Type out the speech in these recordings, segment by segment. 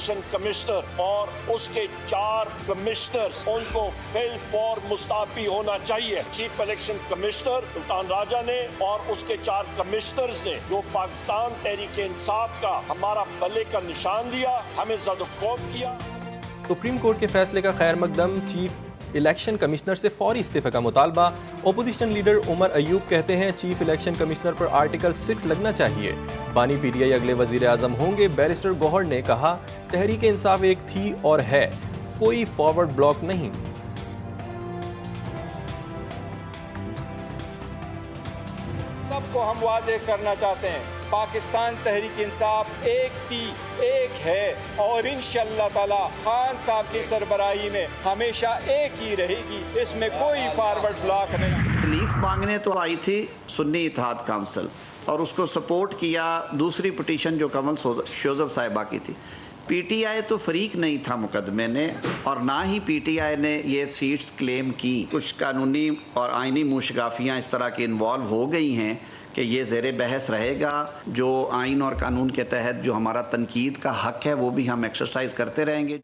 Election commissioner और उसके 4 commissioners उनको फिल फॉर मुस्ताफी होना चाहिए। Chief election commissioner Sultan Raja ने और उसके 4 कमिश्नर्स ने जो पाकिस्तान तहरीक इंसाफ का हमारा बल्ले का निशान दिया, हमें ज़द-ओ-खौफ किया। सुप्रीम कोर्ट के फैसले का खैर मकदम, चीफ इलेक्शन कमिश्नर से फौरी इस्तीफे का मुतालबा। ओपोजिशन लीडर उमर अयूब कहते हैं चीफ इलेक्शन कमिश्नर पर आर्टिकल 6 लगना चाहिए। बानी पीटीआई अगले वजीर आजम होंगे। बैरिस्टर गौहर ने कहा तहरीक इंसाफ एक थी और है, कोई फॉरवर्ड ब्लॉक नहीं। सबको हम वाजे करना चाहते हैं, पाकिस्तान तहरीक इंसाफ एक थी, एक है और इंशाअल्लाह ताला खान साहब की सरबराही में हमेशा एक ही रहेगी। इसमें कोई फॉरवर्ड ब्लॉक नहीं। रिलीफ मांगने तो आई थी सुन्नी इत्तेहाद काउंसिल और उसको सपोर्ट किया दूसरी पिटीशन जो कमल शोजब साहिबा की थी। पीटीआई तो फरीक नहीं था मुकदमे ने और ना ही पीटीआई ने ये सीट्स क्लेम की। कुछ कानूनी और आइनी मुशगाफियाँ इस तरह की इन्वॉल्व हो गई हैं कि ये ज़ेरे बहस रहेगा। जो आइन और कानून के तहत जो हमारा तनकीद का हक है वो भी हम एक्सरसाइज करते रहेंगे।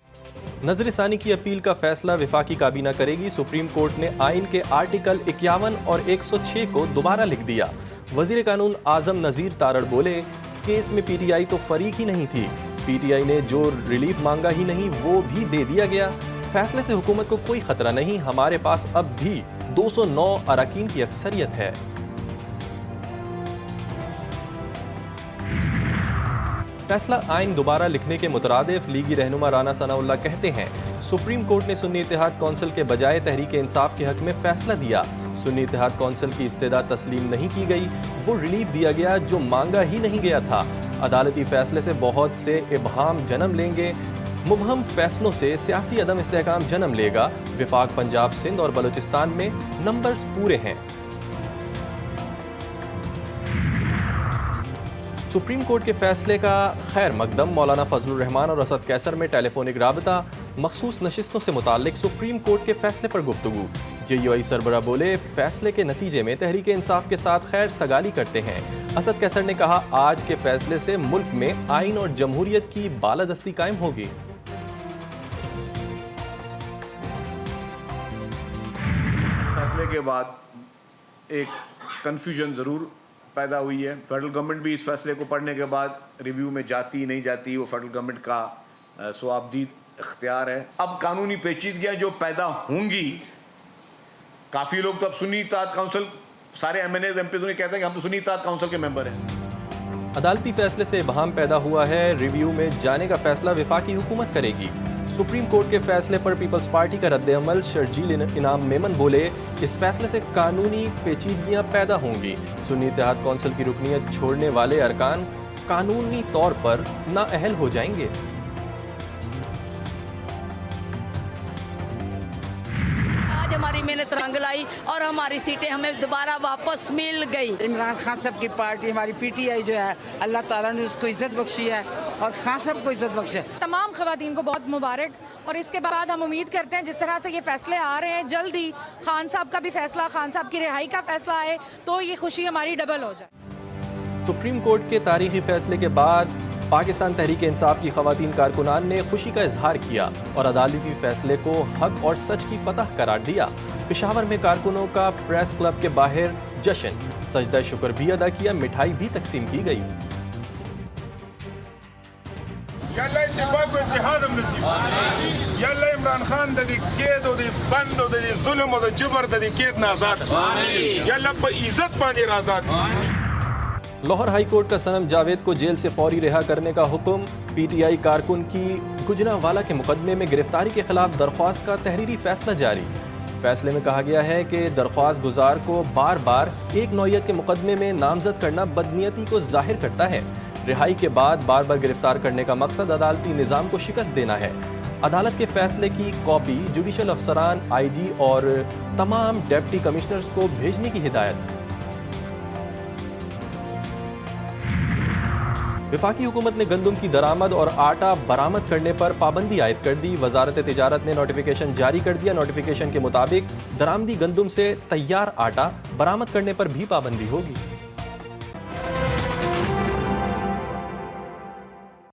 नजरसानी की अपील का फैसला विफाकी काबीना करेगी। सुप्रीम कोर्ट ने आइन के आर्टिकल 51 और 106 को दोबारा लिख दिया। वजीर कानून आजम नज़ीर तारड़ बोले केस में पीटीआई तो फरीक ही नहीं थी, पीटीआई ने जो रिलीफ मांगा ही नहीं वो भी दे दिया गया। फैसले से हुकूमत को कोई खतरा नहीं, हमारे पास अब भी 209 अरकान की अक्सरियत है। फैसला आइन दोबारा लिखने के मुतरादिफ लीगी रहनुमा राना सनाउल्लाह कहते हैं सुप्रीम कोर्ट ने सुन्नी इत्तेहाद कौंसिल के बजाय तहरीक इंसाफ के हक में फैसला दिया। सुन्नी इत्तेहाद कौंसिल की इस्तेदा तस्लीम नहीं की गई, वो रिलीफ दिया गया जो मांगा ही नहीं गया था। अदालती फैसले से बहुत से इबहाम जन्म लेंगे, मुबहम फैसलों से सियासी अदम इस्तेहकाम जन्म लेगा। विफाक पंजाब, सिंध और बलूचिस्तान में नंबर्स पूरे हैं। सुप्रीम कोर्ट के फैसले का खैर मकदम, मौलाना फजलुर रहमान और असद कैसर में टेलीफोनिक राबता। मखसूस नशिस्तों से मुताल्लिक सुप्रीम कोर्ट के फैसले पर गुफ्तगू। JUI सरबरा बोले फैसले के नतीजे में तहरीक इंसाफ के साथ खैर सगाली करते हैं। असद कैसर ने कहा आज के फैसले से मुल्क में आइन और जमहूरियत की बालादस्ती कायम होगी। फैसले के बाद एक कंफ्यूजन ज़रूर पैदा हुई है। फेडरल गवर्नमेंट भी इस फैसले को पढ़ने के बाद रिव्यू में जाती नहीं जाती, वो फेडरल गवर्नमेंट का स्वाबदीद इख्तियार है। अब कानूनी पेचीदगियाँ जो पैदा होंगी, काफ़ी लोग तो अब सुन्नी इत्तेहाद काउंसिल, सारे MNAs MPs कहते हैं कि हम तो सुन्नी इत्तेहाद काउंसिल के मेंबर हैं। अदालती फैसले से इबहाम पैदा हुआ है, रिव्यू में जाने का फैसला विफाकी हुकूमत करेगी। सुप्रीम कोर्ट के फैसले पर पीपल्स पार्टी का रद्द-ए-अमल, शर्जील इनाम मेमन बोले इस फैसले से कानूनी पेचीदगियां पैदा होंगी। सुन्नी इत्तेहाद कौंसिल की रुकनीत छोड़ने वाले अरकान कानूनी तौर पर नाअहल हो जाएंगे। आज हमारी मेहनत रंग लाई और हमारी सीटें हमें दोबारा वापस मिल गई। इमरान खान साहब की पार्टी हमारी PTI जो है, अल्लाह ताला ने उसको इज्जत बख्शी है और खान साहब को इज्जत बख्शे। तमाम खवातीन को बहुत मुबारक। और इसके बाद हम उम्मीद करते हैं जिस तरह से ये फैसले आ रहे हैं, जल्द ही खान साहब का भी फैसला, खान साहब की रिहाई का फैसला आए तो ये खुशी हमारी डबल हो जाए। सुप्रीम कोर्ट के तारीखी फैसले के बाद पाकिस्तान तहरीक इंसाफ की खवातीन कारकुनान ने खुशी का इजहार किया और अदालती फैसले को हक और सच की फतह करार दिया। पेशावर में कारकुनों का प्रेस क्लब के बाहर जश्न, सजदा शुक्र भी अदा किया, मिठाई भी तकसीम की गई। इमरान खान कैद बंद जुल्म जबर कैद आजाद इज्जत पाने आजाद। लाहौर हाई कोर्ट का सनम जावेद को जेल से फौरी रिहा करने का हुक्म। PTI कारकुन की गुजरांवाला के मुकदमे में गिरफ्तारी के खिलाफ दरख्वास्त का तहरीरी फैसला जारी। फैसले में कहा गया है कि दरख्वास्त गुजार को बार बार एक नौयत के मुकदमे में नामजद करना बदनीयती को जाहिर करता है। रिहाई के बाद बार बार गिरफ्तार करने का मकसद अदालती निज़ाम को शिकस्त देना है। अदालत के फैसले की कॉपी जुडिशल अफसरान, IG और तमाम डिप्टी कमिश्नर्स को भेजने की हिदायत। विफाकी हुकूमत ने गंदम की दरामद और आटा बरामद करने पर पाबंदी आयद कर दी। वजारत तिजारत ने नोटिफिकेशन जारी कर दिया। नोटिफिकेशन के मुताबिक दरामदी गंदम से तैयार आटा बरामद करने पर भी पाबंदी होगी।